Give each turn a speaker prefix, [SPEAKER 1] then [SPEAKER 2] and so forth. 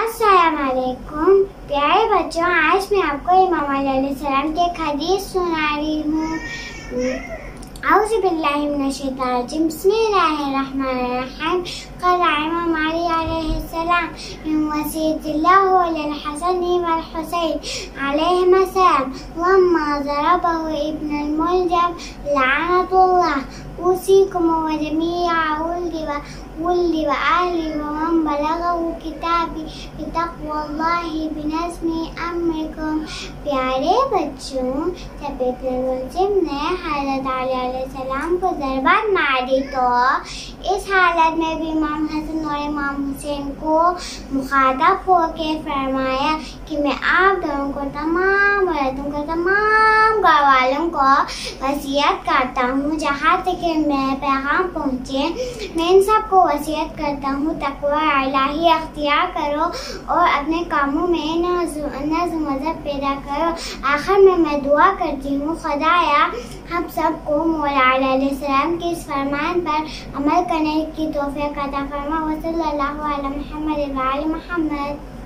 [SPEAKER 1] السلام علیکم پیارے بچوں، آج میں آپ کو امام علیہ السلام کی ایک حدیث سنا رہی ہوں۔ اعوذ باللہ من الشیطان الرجیم، بسم اللہ الرحمن الرحیم۔ قال امام علی علیہ السلام من وصیۃ اللہ للحسن والحسین علیہما السلام لما ضربه ابن الملجم لعنۃ اللہ اوصیکم وجمیع ولدی وآہلی ومن بلغه کتابی بتقوی اللہ بنظم امرکم۔ پیارے بچوں، جب ابن الملجم نے حضرت علی علیہ السلام کو ضربات ماری تو اس حالت میں بھی امام حسن اور امام حسین کو مخاطب ہو کے فرمایا کہ میں آپ دونوں کو تمام عورتوں کو تمام گھر والوں کو وصیت کرتا ہوں، جہاں تک کہ میں پیغام پہنچے میں ان سب کو وصیت کرتا ہوں تقوی الہی اختیار کرو اور اپنے کاموں میں نظم و ضبط پیدا کرو۔ آخر میں دعا کرتی ہوں خدایا ہم سب کو مولا علیہ السلام کے اس فرمان پر عمل کرنے کی توفیق عطا فرما۔ وصلی اللہ علی محمد و آل محمد۔